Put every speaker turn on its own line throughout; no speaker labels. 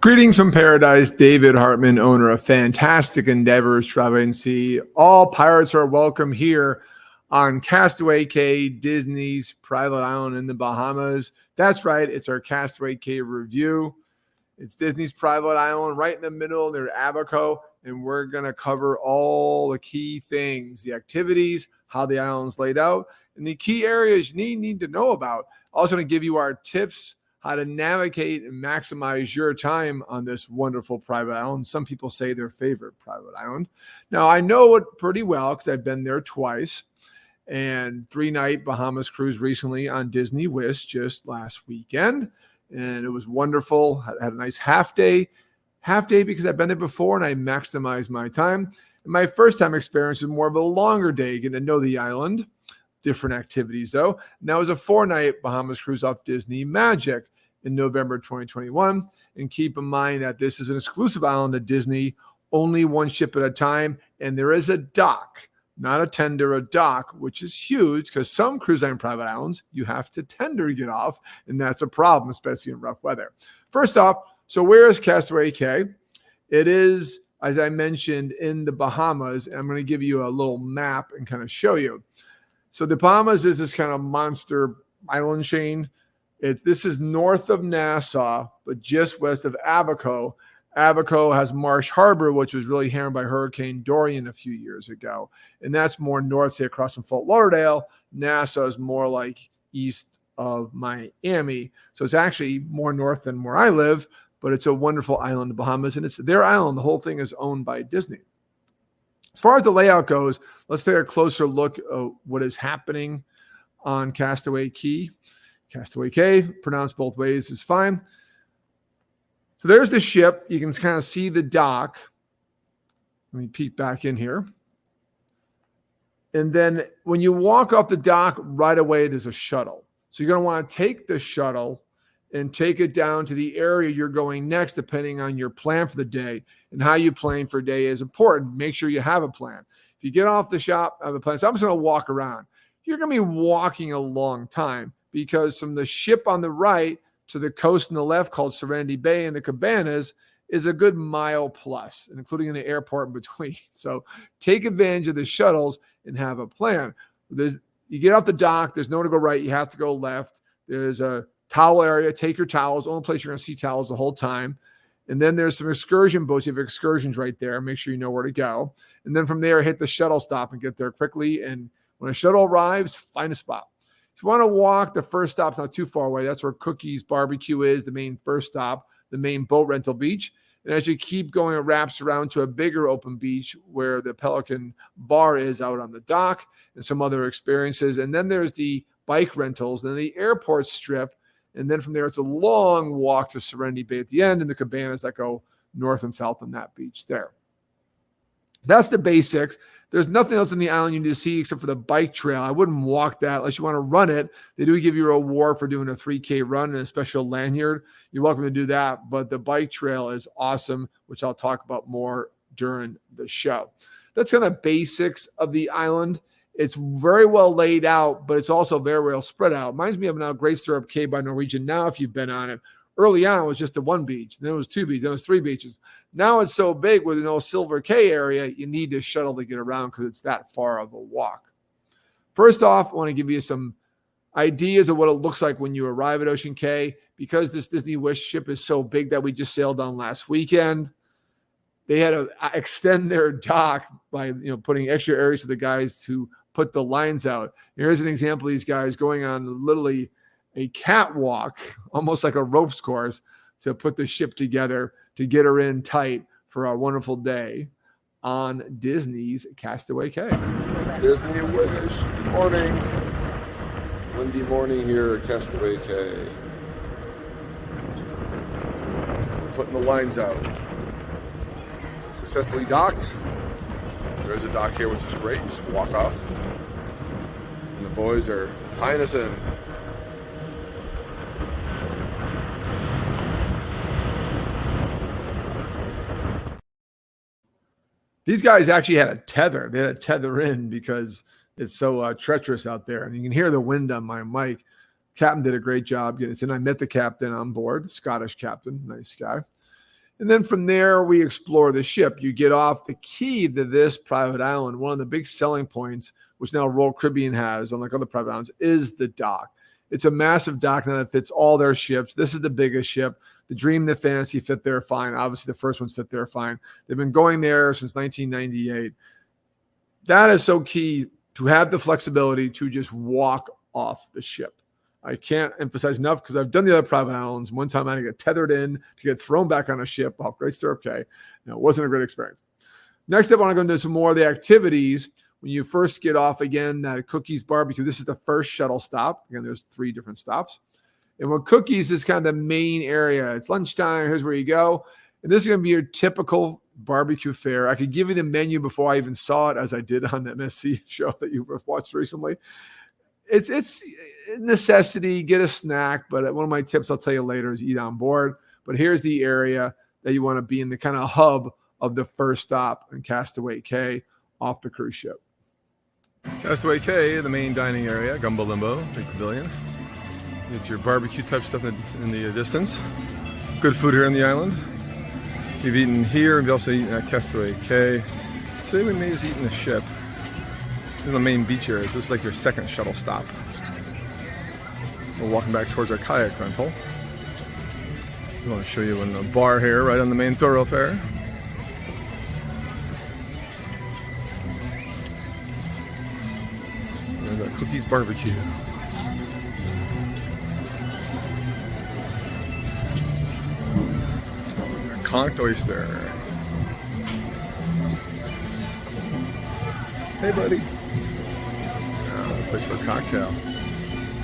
Greetings from paradise, David Hartman, owner of Fantastic Endeavors Travel Agency. All pirates are welcome here on Castaway Cay, Disney's private island in the Bahamas. That's right, it's our Castaway Cay review. It's Disney's private island right in the middle near Abaco, and we're going to cover all the key things, the activities, how the island's laid out, and the key areas you need to know about. Also going to give you our tips how to navigate and maximize your time on this wonderful private island. Some people say their favorite private island. Now, I know it pretty well because I've been there twice, and 3-night Bahamas cruise recently on Disney Wish just last weekend, and it was wonderful. I had a nice half day because I've been there before and I maximized my time. And my first time experience was more of a longer day, getting to know the island. Different activities though. And that was a 4-night Bahamas cruise off Disney Magic in November 2021. And keep in mind that this is an exclusive island of Disney, only one ship at a time. And there is a dock, not a tender, a dock, which is huge because some cruise line private islands, you have to tender to get off. And that's a problem, especially in rough weather. First off, so where is Castaway Cay? It is, as I mentioned, in the Bahamas. And I'm going to give you a little map and kind of show you. So the Bahamas is this kind of monster island chain. This is north of Nassau, but just west of Abaco. Abaco has Marsh Harbor, which was really hammered by Hurricane Dorian a few years ago. And that's more north, say across from Fort Lauderdale. Nassau is more like east of Miami. So it's actually more north than where I live, but it's a wonderful island, the Bahamas, and it's their island. The whole thing is owned by Disney. As far as the layout goes, let's take a closer look at what is happening on Castaway Cay. Castaway Cay, pronounced both ways, is fine. So there's the ship. You can kind of see the dock. Let me peek back in here. And then when you walk off the dock, right away, there's a shuttle. So you're going to want to take the shuttle and take it down to the area you're going next, depending on your plan for the day. And how you plan for a day is important. Make sure you have a plan. If you get off the shop, have a plan. So I'm just going to walk around. You're going to be walking a long time because from the ship on the right to the coast on the left called Serenity Bay and the Cabanas is a good mile plus, and including an airport in between. So take advantage of the shuttles and have a plan. You get off the dock. There's nowhere to go right. You have to go left. There's a towel area. Take your towels. Only place you're going to see towels the whole time. And then there's some excursion boats. You have excursions right there. Make sure you know where to go. And then from there, hit the shuttle stop and get there quickly. And when a shuttle arrives, find a spot. If you want to walk, the first stop's not too far away. That's where Cookie's Barbecue is, the main first stop, the main boat rental beach. And as you keep going, it wraps around to a bigger open beach where the Pelican Bar is out on the dock and some other experiences. And then there's the bike rentals, then the airport strip. And then from there, it's a long walk to Serenity Bay at the end and the cabanas that go north and south on that beach there. That's the basics. There's nothing else in the island you need to see except for the bike trail. I wouldn't walk that unless you want to run it. They do give you a reward for doing a 3K run and a special lanyard. You're welcome to do that. But the bike trail is awesome, which I'll talk about more during the show. That's kind of basics of the island. It's very well laid out, but it's also very well spread out. Reminds me of now Great Stirrup Cay by Norwegian. Now, if you've been on it, early on it was just the one beach. Then it was 2 beaches. Then it was 3 beaches. Now it's so big with Silver Cay area, you need a shuttle to get around because it's that far of a walk. First off, I want to give you some ideas of what it looks like when you arrive at Ocean Cay. Because this Disney Wish ship is so big that we just sailed on last weekend, they had to extend their dock by putting extra areas for the guys to put the lines out. Here's an example of these guys going on literally a catwalk, almost like a ropes course, to put the ship together to get her in tight for a wonderful day on Disney's Castaway Cay.
Disney Wish. Good morning. Windy morning here at Castaway Cay. Putting the lines out. Successfully docked. There's a dock here, which is great. Just walk off. And the boys are tying us in.
These guys actually had a tether. They had a tether in because it's so treacherous out there. And you can hear the wind on my mic. Captain did a great job getting us in. I met the captain on board, Scottish captain, nice guy. And then from there, we explore the ship. You get off. The key to this private island, one of the big selling points, which now Royal Caribbean has, unlike other private islands, is the dock. It's a massive dock now that fits all their ships. This is the biggest ship. The Dream, the Fantasy fit there fine. Obviously, the first ones fit there fine. They've been going there since 1998. That is so key, to have the flexibility to just walk off the ship. I can't emphasize enough, because I've done the other private islands. One time I had to get tethered in to get thrown back on a ship off Great Stirrup Cay. It wasn't a great experience. Next up, I want to go into some more of the activities. When you first get off, again, that Cookies barbecue, this is the first shuttle stop. Again, there's 3 different stops. And when Cookies is kind of the main area, it's lunchtime, here's where you go. And this is going to be your typical barbecue fare. I could give you the menu before I even saw it, as I did on the MSC show that you watched recently. It's a necessity, get a snack, but one of my tips I'll tell you later is eat on board. But here's the area that you want to be in, the kind of hub of the first stop in Castaway Cay off the cruise ship.
Castaway Cay, the main dining area, Gumbo Limbo, big pavilion. Get your barbecue type stuff in the distance. Good food here on the island. We've eaten here, and we've also eaten at Castaway Cay. Today we made us eat in the ship. In the main beach area. This is like your second shuttle stop. We're walking back towards our kayak rental. I want to show you in the bar here, right on the main thoroughfare. There's our Cookies barbecue. Our conked oyster. Hey, buddy. Place for a cocktail.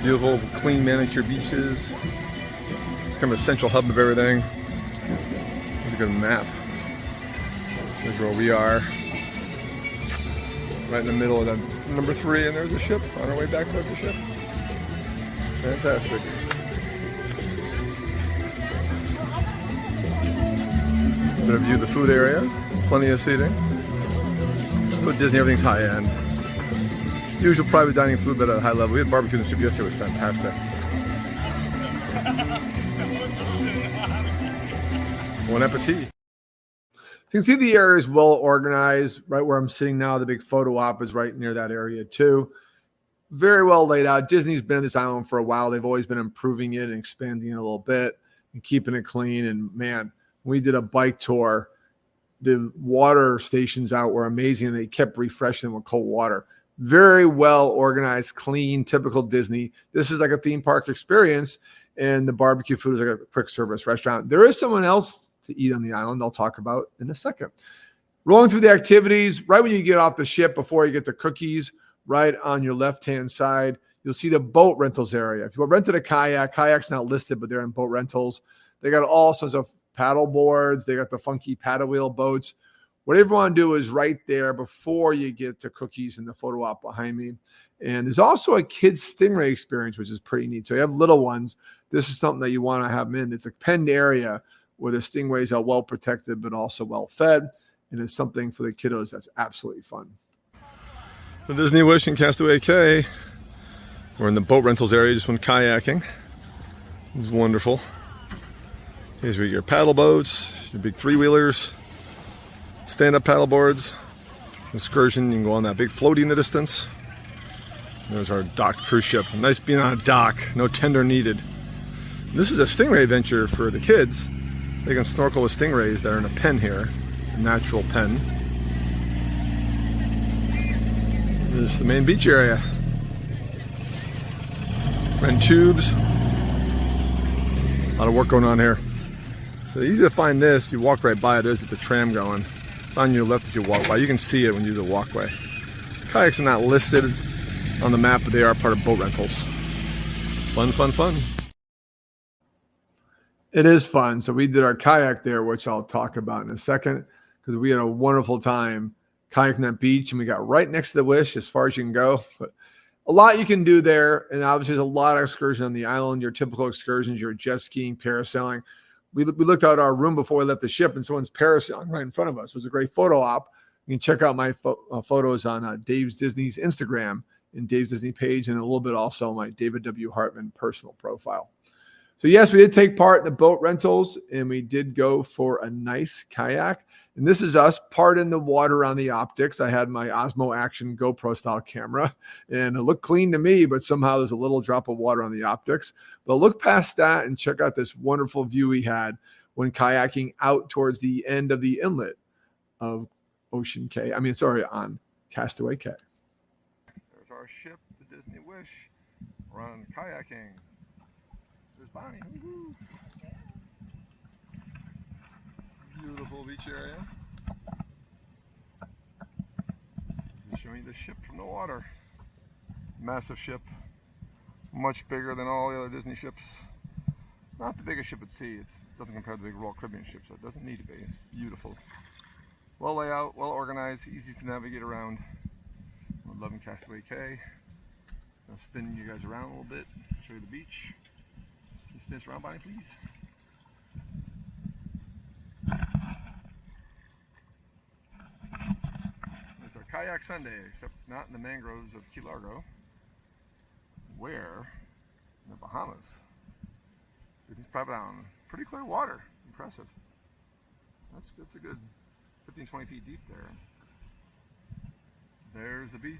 Beautiful, clean, manicured beaches. It's kind of a central hub of everything. Here's a good map. Here's where we are. Right in the middle of that number 3, and there's a ship on our way back towards the ship. Fantastic. Bit of view of the food area. Plenty of seating. But Disney, everything's high end. Usual private dining food, but at a high level. We had barbecue in the ship yesterday, it was fantastic. Bon appetit.
You can see the area is well organized. Right where I'm sitting now, the big photo op is right near that area too. Very well laid out. Disney's been on this island for a while. They've always been improving it and expanding it a little bit and keeping it clean. And man, we did a bike tour. The water stations out were amazing. They kept refreshing them with cold water. Very well organized, clean, typical Disney. This is like a theme park experience, and the barbecue food is like a quick service restaurant. There is someone else to eat on the island I'll talk about in a second. Rolling through the activities, right when you get off the ship, before you get the Cookies, right on your left-hand side, you'll see the boat rentals area. If you rented a kayak, kayak's not listed, but they're in boat rentals. They got all sorts of paddle boards. They got the funky paddle wheel boats. Whatever you want to do is right there before you get to Cookies and the photo op behind me. And there's also a kids stingray experience, which is pretty neat. So you have little ones. This is something that you want to have them in. It's a penned area where the stingrays are well protected, but also well fed. And it's something for the kiddos that's absolutely fun.
The Disney Wish in Castaway Cay. We're in the boat rentals area, just went kayaking. It was wonderful. Here's where your paddle boats, your big 3-wheelers, stand-up paddle boards, excursion. You can go on that big floaty in the distance. There's our docked cruise ship. Nice being on a dock, no tender needed. This is a stingray adventure for the kids. They can snorkel with stingrays that are in a pen here, a natural pen. This is the main beach area. Rent tubes. A lot of work going on here. So easy to find this. You walk right by it. There's the tram going. It's on your left as you walk by. You can see it when you do the walkway. Kayaks are not listed on the map, but they are part of boat rentals. Fun, fun, fun.
It is fun. So we did our kayak there, which I'll talk about in a second, because we had a wonderful time kayaking that beach, and we got right next to the Wish as far as you can go. But a lot you can do there, and obviously there's a lot of excursion on the island. Your typical excursions, your jet skiing, parasailing. We looked out our room before we left the ship, and someone's parasailing right in front of us. It was a great photo op. You can check out my photos on Dave's Disney's Instagram and Dave's Disney page, and a little bit also on my David W. Hartman personal profile. So yes, we did take part in the boat rentals, and we did go for a nice kayak. And this is us parting the water on the optics. I had my Osmo Action GoPro style camera, and it looked clean to me, but somehow there's a little drop of water on the optics. But look past that and check out this wonderful view we had when kayaking out towards the end of the inlet of on Castaway Cay.
There's our ship, the Disney Wish. We're on kayaking. There's Bonnie. Woo-hoo. Beautiful beach area. Just showing the ship from the water. Massive ship. Much bigger than all the other Disney ships. Not the biggest ship at sea. It doesn't compare to the big Royal Caribbean ship, so it doesn't need to be. It's beautiful. Well laid out, well organized, easy to navigate around. We're loving Castaway Cay. I'll spin you guys around a little bit, show you the beach. Can you spin us around, Bonnie, please? It's our kayak Sunday, except not in the mangroves of Key Largo. Where? In the Bahamas. Disney's private island. Pretty clear water. Impressive. That's a good 15, 20 feet deep there. There's the beach.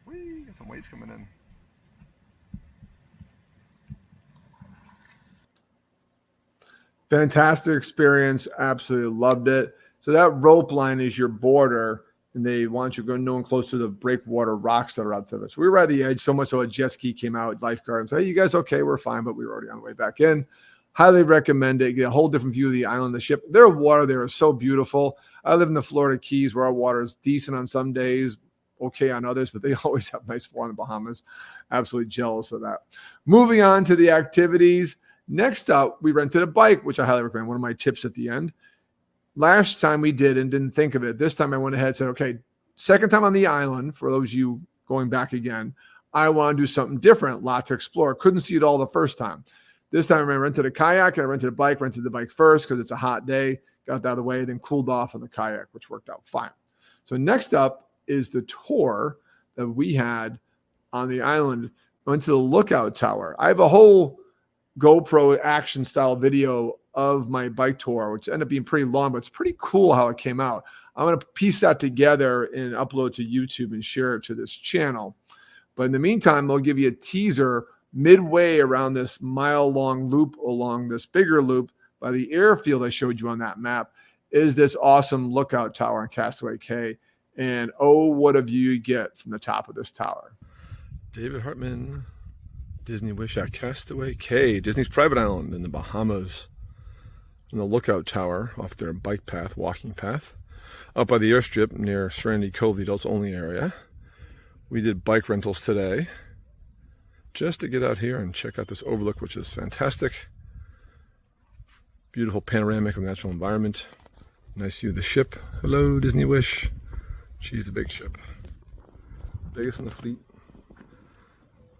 Whee! Got some waves coming in.
Fantastic experience. Absolutely loved it. So that rope line is your border, and they want you to go no one close to the breakwater rocks that are out there. So we were at the edge, so much so a jet ski came out, lifeguard, and said, hey, you guys okay? We're fine, but we were already on the way back in. Highly recommend it. Get a whole different view of the island, the ship. Their water there is so beautiful. I live in the Florida Keys where our water is decent on some days, okay on others, but they always have nice water in the Bahamas. Absolutely jealous of that. Moving on to the activities. Next up, we rented a bike, which I highly recommend. One of my tips at the end. Last time we did and didn't think of it. This time I went ahead and said, okay, second time on the island, for those of you going back again, I want to do something different, lot to explore. Couldn't see it all the first time. This time I rented a kayak and I rented a bike, rented the bike first because it's a hot day, got that out of the way, then cooled off on the kayak, which worked out fine. So next up is the tour that we had on the island. Went to the lookout tower. I have a whole GoPro action style video of my bike tour, which ended up being pretty long, but it's pretty cool how it came out. I'm going to piece that together and upload to YouTube and share it to this channel. But in the meantime, they'll give you a teaser midway around this mile-long loop along this bigger loop by the airfield I showed you on that map is this awesome lookout tower in Castaway Cay. And oh, what a view you get from the top of this tower.
David Hartman, Disney Wish at Castaway Cay, Disney's private island in the Bahamas. In the lookout tower off their bike path, walking path, up by the airstrip near Serenity Cove, the adults only area. We did bike rentals today just to get out here and check out this overlook, which is fantastic. Beautiful panoramic of natural environment. Nice view of the ship. Hello, Disney Wish. She's the big ship. Biggest in the fleet.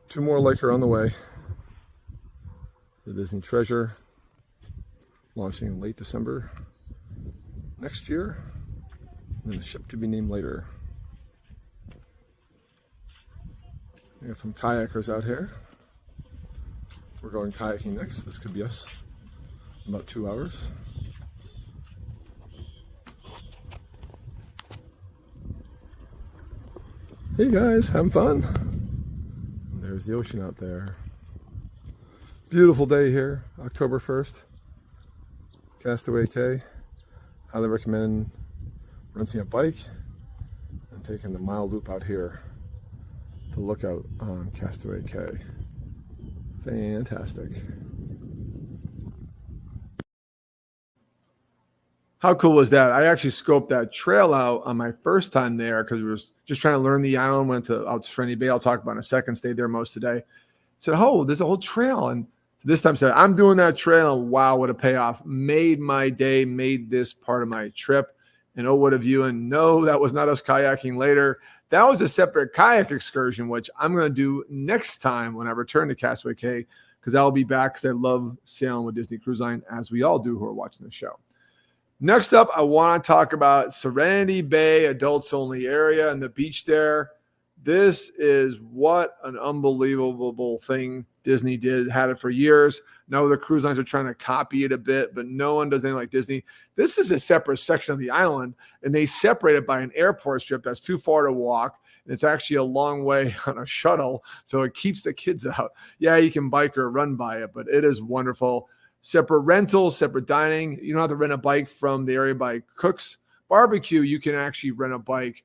2 more like her on the way. The Disney Treasure. Launching in late December next year. And the ship to be named later. We got some kayakers out here. We're going kayaking next. This could be us in about 2 hours. Hey guys, having fun? And there's the ocean out there. Beautiful day here, October 1st. Castaway Cay. Highly recommend renting a bike and taking the mile loop out here to look out on Castaway Cay. Fantastic.
How cool was that? I actually scoped that trail out on my first time there because we were just trying to learn the island. Went to out to Serenity Bay. I'll talk about in a second. Stayed there most of the day. Said, oh, there's a whole trail. And this time said, I'm doing that trail. Wow, what a payoff. Made my day, made this part of my trip. And oh, what a view. And no, that was not us kayaking later. That was a separate kayak excursion, which I'm going to do next time when I return to Castaway Cay, because I'll be back because I love sailing with Disney Cruise Line, as we all do who are watching the show. Next up, I want to talk about Serenity Bay, adults only area, and the beach there. This is what an unbelievable thing Disney had it for years. Now the cruise lines are trying to copy it a bit, but no one does anything like Disney. This is a separate section of the island, and they separate it by an airport strip that's too far to walk. And it's actually a long way on a shuttle, so it keeps the kids out. Yeah, you can bike or run by it, but it is wonderful. Separate rentals, separate dining. You don't have to rent a bike from the area by Cook's Barbecue. You can actually rent a bike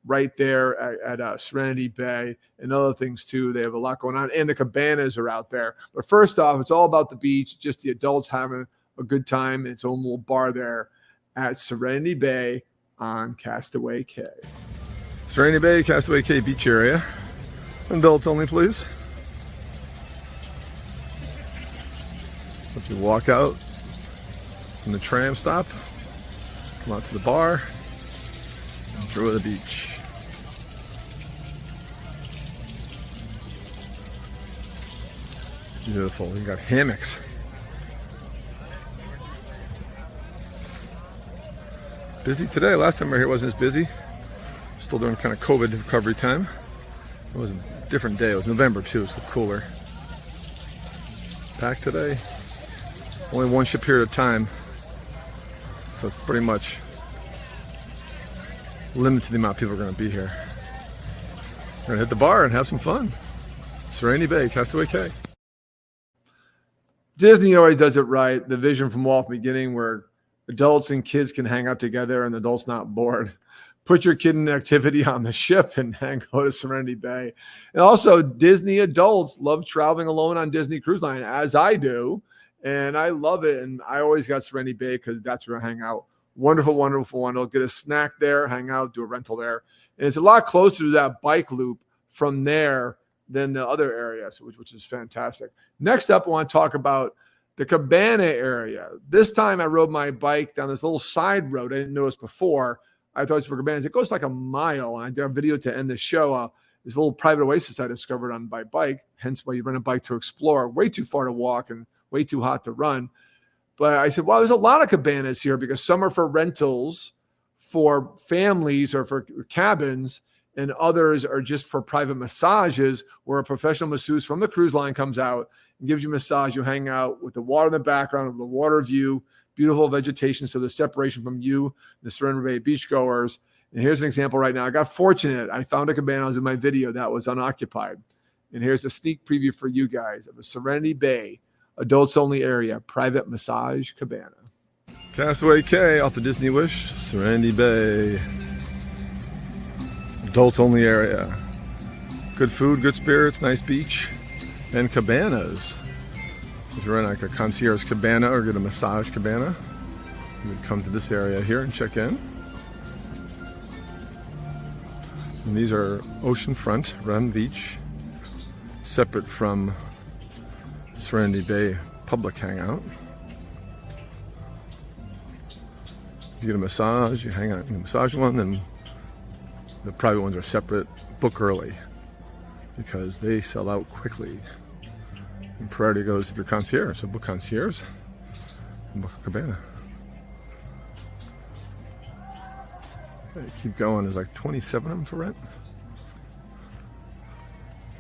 right there at Serenity Bay and other things too. They have a lot going on, and the cabanas are out there. But first off, it's all about the beach, just the adults having a good time. Its own little bar there at Serenity Bay on Castaway Cay.
Serenity Bay, Castaway Cay beach area. Adults only, please. If you walk out from the tram stop, come out to the bar, enjoy the beach. Beautiful. You got hammocks. Busy today. Last time we were here it wasn't as busy. Still doing kind of COVID recovery time. It was a different day. It was November too, so cooler. Packed today. Only one ship here at a time. So it's pretty much limited to the amount of people are going to be here. We're going to hit the bar and have some fun. Serenity Bay, Castaway Cay.
Disney always does it right. The vision from Walt beginning where adults and kids can hang out together and the adults not bored. Put your kid in activity on the ship and go to Serenity Bay. And also Disney adults love traveling alone on Disney Cruise Line, as I do. And I love it. And I always got Serenity Bay because that's where I hang out. Wonderful, wonderful, wonderful. Get a snack there, hang out, do a rental there. And it's a lot closer to that bike loop from there than the other areas, which is fantastic. Next up, I want to talk about the cabana area. This time I rode my bike down this little side road I didn't notice before. I thought it was for cabanas. It goes like a mile. And I did a video to end the show. This little private oasis I discovered on my bike, hence why you rent a bike to explore. Way too far to walk and way too hot to run. But I said, well, there's a lot of cabanas here because some are for rentals for families or for cabins, and others are just for private massages where a professional masseuse from the cruise line comes out and gives you a massage. You hang out with the water in the background, with the water view, beautiful vegetation. So the separation from you, the Serenity Bay beachgoers. And here's an example right now. I got fortunate. I found a cabana. I was in my video that was unoccupied. And here's a sneak preview for you guys of a Serenity Bay adults only area, private massage cabana.
Castaway Cay off the Disney Wish, Serenity Bay. Adults only area. Good food, good spirits, nice beach, and cabanas. If you're in like a concierge cabana or get a massage cabana, you would come to this area here and check in. And these are oceanfront, Run Beach, separate from Serenity Bay public hangout. You get a massage, you hang out in a massage one, then the private ones are separate. Book early because they sell out quickly. And priority goes if you're concierge, so book concierge and book a cabana. Okay, keep going. There's like 27 of them for rent.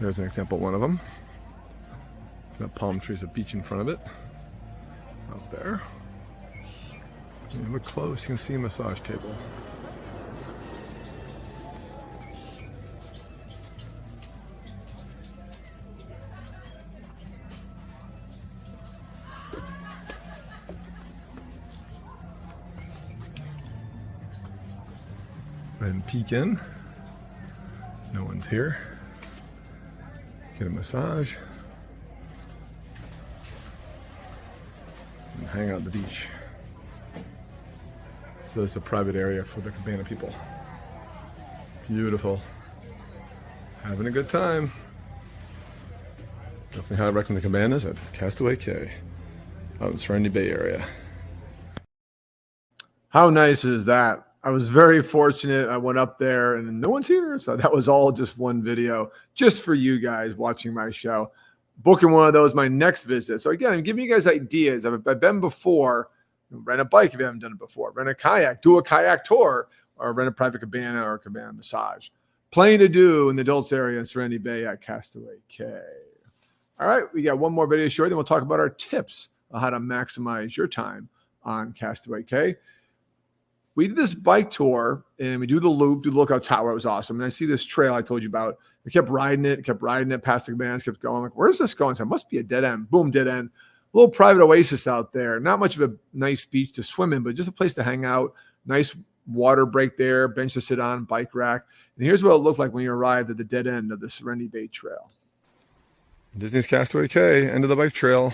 There's an example, one of them. Got palm trees, a beach in front of it. Out there. And you look close, you can see a massage table. And peek in. No one's here. Get a massage. And hang out at the beach. So there's a private area for the cabana people. Beautiful. Having a good time. Definitely highly recommend the cabanas at Castaway Cay out in Serenity Bay area.
How nice is that? I was very fortunate. I went up there and no one's here. So that was all just one video just for you guys watching my show. Booking one of those my next visit. So again, I'm giving you guys ideas. I've been before. Rent a bike if you haven't done it before. Rent a kayak. Do a kayak tour. Or rent a private cabana or a cabana massage. Plenty to do in the adults area in Serenity Bay at Castaway Cay. All right, we got one more video short, then we'll talk about our tips on how to maximize your time on Castaway Cay. We did this bike tour, and we do the loop, do the Lookout Tower. It was awesome. And I see this trail I told you about. We kept riding it past the cabanas, kept going. I'm like, where's this going? So it must be a dead end. Boom, dead end. A little private oasis out there. Not much of a nice beach to swim in, but just a place to hang out. Nice water break there, bench to sit on, bike rack. And here's what it looked like when you arrived at the dead end of the Serenity Bay Trail.
Disney's Castaway Cay, end of the bike trail.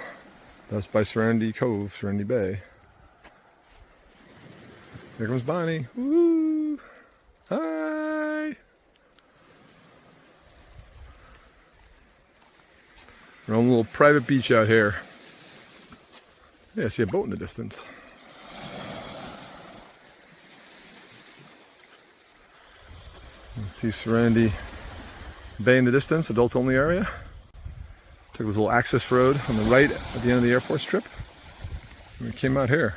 That's by Serenity Cove, Serenity Bay. Here comes Bonnie. Woo! Hi! We're on a little private beach out here. Yeah, I see a boat in the distance. You see Serenity Bay in the distance, adult only area. Took this little access road on the right at the end of the airport strip. And we came out here.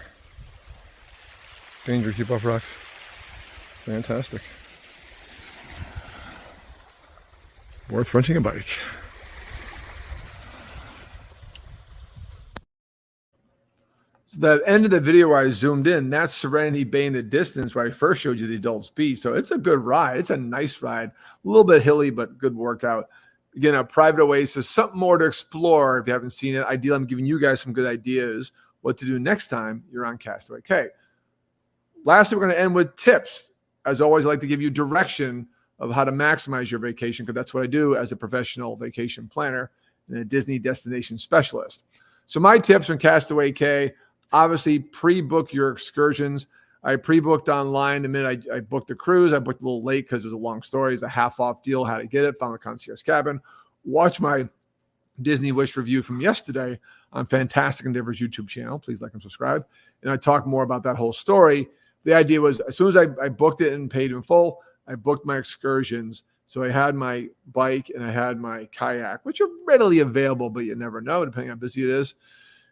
Danger, keep off rocks. Fantastic. Worth renting a bike.
So the end of the video where I zoomed in, that's Serenity Bay in the distance where I first showed you the adults beach. So it's a good ride. It's a nice ride. A little bit hilly, but good workout. Again, a private oasis, something more to explore if you haven't seen it. Ideally, I'm giving you guys some good ideas what to do next time you're on Castaway Cay. Lastly, we're going to end with tips. As always, I like to give you direction of how to maximize your vacation, because that's what I do as a professional vacation planner and a Disney destination specialist. So my tips from Castaway Cay, obviously pre-book your excursions. I pre-booked online the minute I booked the cruise. I booked a little late because it was a long story. It's a half-off deal, how to get it, found the concierge cabin. Watch my Disney Wish review from yesterday on Fantastic Endeavors YouTube channel. Please like and subscribe. And I talk more about that whole story. The idea was as soon as I booked it and paid in full, I booked my excursions. So I had my bike and I had my kayak, which are readily available, but you never know, depending on how busy it is.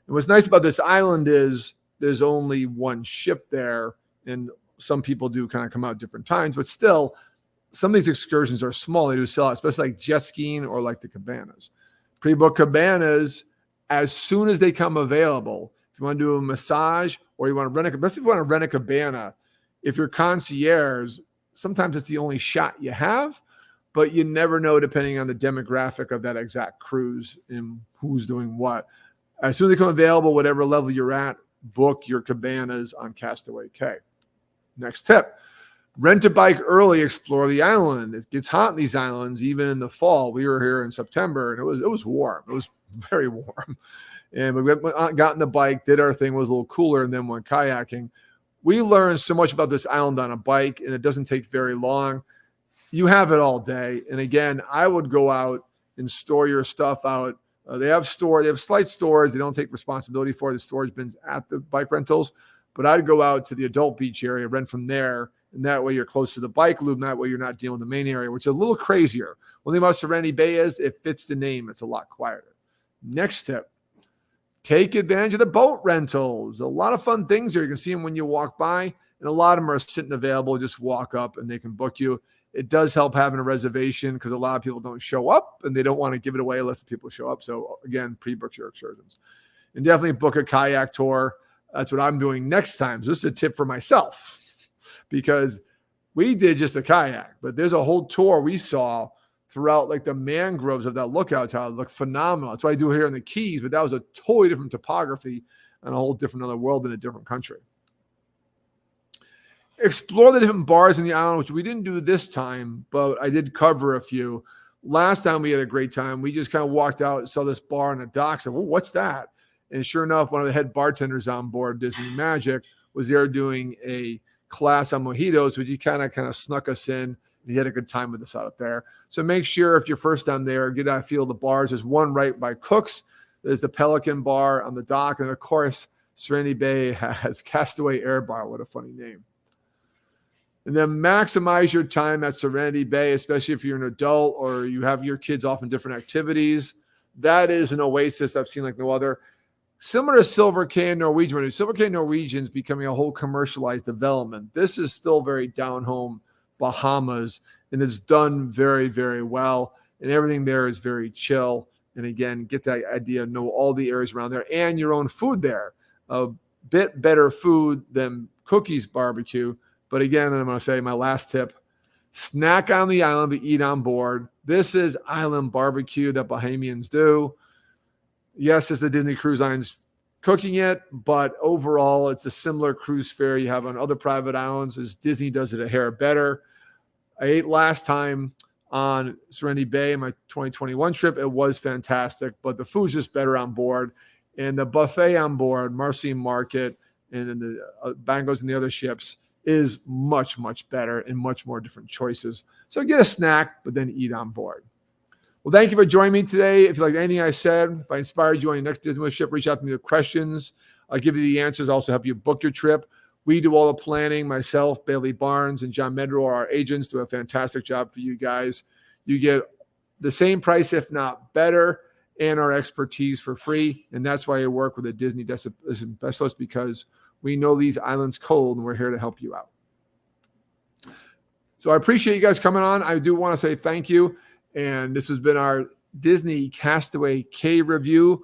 And what's nice about this island is there's only one ship there, and some people do kind of come out at different times, but still, some of these excursions are small. They do sell out, especially like jet skiing or like the cabanas. Pre-book cabanas as soon as they come available. If you want to do a massage or you want to rent especially if you want to rent a cabana, if you're concierge, sometimes it's the only shot you have, but you never know depending on the demographic of that exact cruise and who's doing what. As soon as they come available, whatever level you're at, book your cabanas on Castaway Cay. Next tip, rent a bike early, explore the island. It gets hot in these islands, even in the fall. We were here in September, and it was warm. It was very warm. And we got in the bike, did our thing, was a little cooler, and then went kayaking. We learned so much about this island on a bike, and it doesn't take very long. You have it all day. And again, I would go out and store your stuff out. They have slight stores. They don't take responsibility for the storage bins at the bike rentals, but I'd go out to the adult beach area, rent from there, and that way you're close to the bike loop, and that way you're not dealing with the main area, which is a little crazier. One thing about Serenity Bay is it fits the name. It's a lot quieter. Next tip, take advantage of the boat rentals. A lot of fun things here. You can see them when you walk by, and a lot of them are sitting available. Just walk up and they can book you. It does help having a reservation because a lot of people don't show up and they don't want to give it away unless the people show up. So again, pre-book your excursions. And definitely book a kayak tour. That's what I'm doing next time. So this is a tip for myself because we did just a kayak, but there's a whole tour we saw throughout like the mangroves of that lookout tower. It looked phenomenal. That's what I do here in the Keys, but that was a totally different topography and a whole different other world in a different country. Explore the different bars in the island, which we didn't do this time, but I did cover a few. Last time we had a great time. We just kind of walked out and saw this bar on the dock. Said, well, what's that? And sure enough, one of the head bartenders on board Disney Magic was there doing a class on mojitos, which he kind of snuck us in. And he had a good time with us out there. So make sure if you're first down there, get that feel of the bars. There's one right by Cook's. There's the Pelican Bar on the dock. And of course, Serenity Bay has Castaway Air Bar. What a funny name. And then maximize your time at Serenity Bay, especially if you're an adult or you have your kids off in different activities. That is an oasis I've seen like no other. Similar to Silver Cay and Norwegian. Silver Cay and Norwegian is becoming a whole commercialized development. This is still very down-home Bahamas, and it's done very, very well. And everything there is very chill. And again, get that idea, know all the areas around there and your own food there. A bit better food than Cookies Barbecue. But again, I'm going to say my last tip, snack on the island, but eat on board. This is island barbecue that Bahamians do. Yes, it's the Disney Cruise Line's cooking it, but overall, it's a similar cruise fare you have on other private islands. As Disney does it a hair better. I ate last time on Serenity Bay, my 2021 trip. It was fantastic, but the food's just better on board. And the buffet on board, Marcy Market, and then the Bangos and the other ships is much, much better and much more different choices. So get a snack, but then eat on board. Well, thank you for joining me today. If you like anything I said, if I inspired you on your next Disney ship, reach out to me with questions. I'll give you the answers, also help you book your trip. We do all the planning. Myself, Bailey Barnes, and John Medro, our agents, do a fantastic job for you guys. You get the same price, if not better, and our expertise for free. And that's why I work with a Disney destination specialist, because we know these islands cold, and we're here to help you out. So I appreciate you guys coming on. I do want to say thank you. And this has been our Disney Castaway Cay review.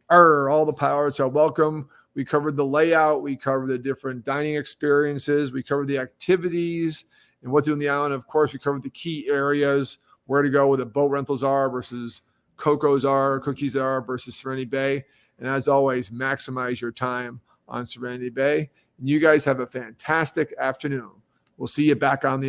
All the pilots are welcome. We covered the layout. We covered the different dining experiences. We covered the activities and what to do on the island. Of course, we covered the key areas, where to go, where the boat rentals are versus Cocos are, Cookies are versus Serenity Bay. And as always, maximize your time on Serenity Bay. And you guys have a fantastic afternoon. We'll see you back on the